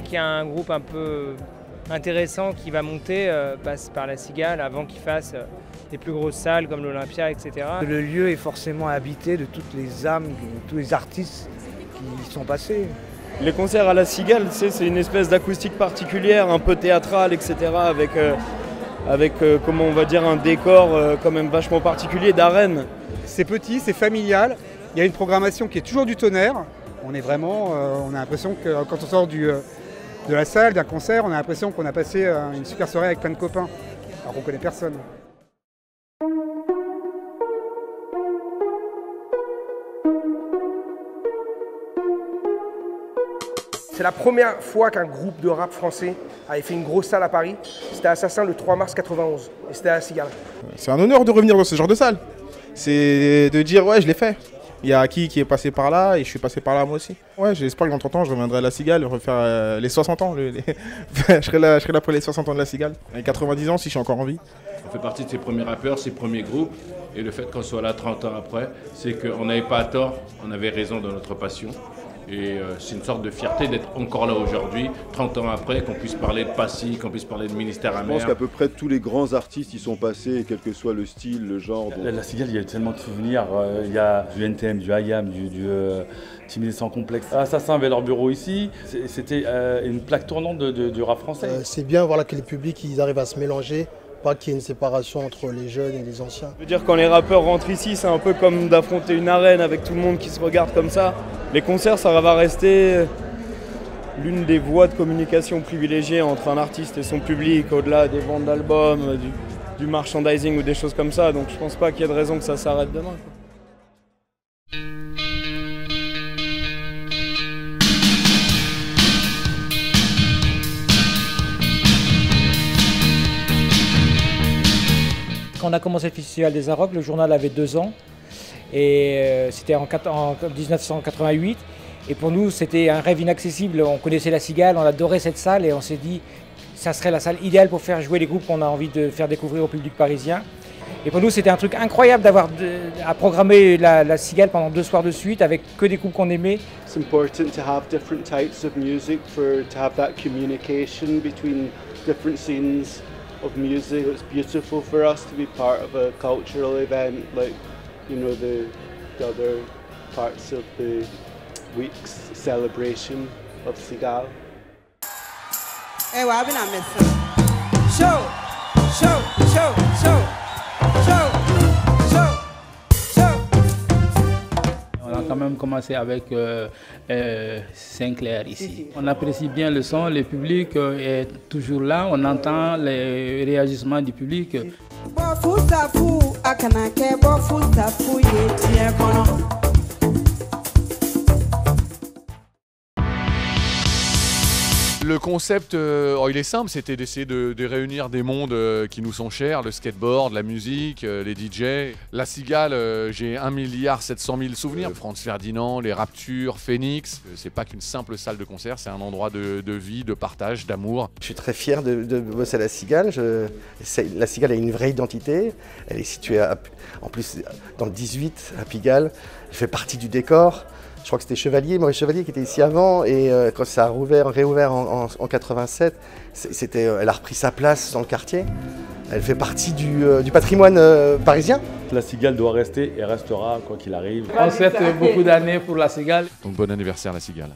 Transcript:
dès qu'il y a un groupe un peu intéressant qui va monter, passe par la Cigale avant qu'il fasse les plus grosses salles comme l'Olympia, etc. Le lieu est forcément habité de toutes les âmes, de tous les artistes qui y sont passés. Les concerts à la Cigale, c'est une espèce d'acoustique particulière, un peu théâtrale, etc. avec comment on va dire, un décor quand même vachement particulier d'arène. C'est petit, c'est familial, il y a une programmation qui est toujours du tonnerre. On est vraiment, on a l'impression que quand on sort de la salle, d'un concert, on a l'impression qu'on a passé une super soirée avec plein de copains, alors qu'on connaît personne. C'est la première fois qu'un groupe de rap français avait fait une grosse salle à Paris. C'était Assassin le 3 mars 91 et c'était à la Cigale. C'est un honneur de revenir dans ce genre de salle. C'est de dire ouais, je l'ai fait. Il y a qui est passé par là et je suis passé par là moi aussi. Ouais, j'espère que dans 30 ans je reviendrai à la Cigale, refaire les 60 ans. je serai là pour les 60 ans de la Cigale. Avec 90 ans si je suis encore en vie. On fait partie de ses premiers rappeurs, ses premiers groupes. Et le fait qu'on soit là 30 ans après, c'est qu'on n'avait pas tort, on avait raison dans notre passion. Et c'est une sorte de fierté d'être encore là aujourd'hui, 30 ans après, qu'on puisse parler de Passy, qu'on puisse parler de Ministère Amer. Je pense qu'à peu près tous les grands artistes y sont passés, quel que soit le style, le genre. La Cigale, il y a tellement de souvenirs. Il y a du NTM, du IAM, du Timidé sans complexe. Assassin avait leur bureau ici. C'était une plaque tournante du rap français. C'est bien voilà, que les publics ils arrivent à se mélanger. Pas qu'il y ait une séparation entre les jeunes et les anciens. Je veux dire, quand les rappeurs rentrent ici, c'est un peu comme d'affronter une arène avec tout le monde qui se regarde comme ça. Les concerts, ça va rester l'une des voies de communication privilégiées entre un artiste et son public, au-delà des ventes d'albums, du merchandising ou des choses comme ça. Donc je pense pas qu'il y ait de raison que ça s'arrête demain. Quand on a commencé le Festival des Arocs, le journal avait 2 ans et c'était en 1988. Et pour nous, c'était un rêve inaccessible. On connaissait la Cigale, on adorait cette salle et on s'est dit que ça serait la salle idéale pour faire jouer les groupes qu'on a envie de faire découvrir au public parisien. Et pour nous, c'était un truc incroyable d'avoir à programmer la Cigale pendant 2 soirs de suite avec que des groupes qu'on aimait. It's important to have different types of music to have that communication between different scenes of music. It's beautiful for us to be part of a cultural event like, you know, the other parts of the week's celebration of Cigale. Hey, well, I've been on missing. Show. On a quand même commencé avec Sinclair ici. On apprécie bien le son, le public est toujours là, on entend les réagissements du public. Le concept, il est simple, c'était d'essayer de réunir des mondes qui nous sont chers, le skateboard, la musique, les DJ. La Cigale, j'ai 1,7 milliard souvenirs. Franz Ferdinand, les Raptures, Phoenix. C'est pas qu'une simple salle de concert, c'est un endroit de vie, de partage, d'amour. Je suis très fier de bosser à la Cigale. La Cigale a une vraie identité. Elle est située en plus dans le 18, à Pigalle. Elle fait partie du décor. Je crois que c'était Maurice Chevalier qui était ici avant et quand ça a réouvert en 87, elle a repris sa place dans le quartier. Elle fait partie du patrimoine parisien. La Cigale doit rester et restera quoi qu'il arrive. On souhaite beaucoup d'années pour la Cigale. Donc bon anniversaire la Cigale.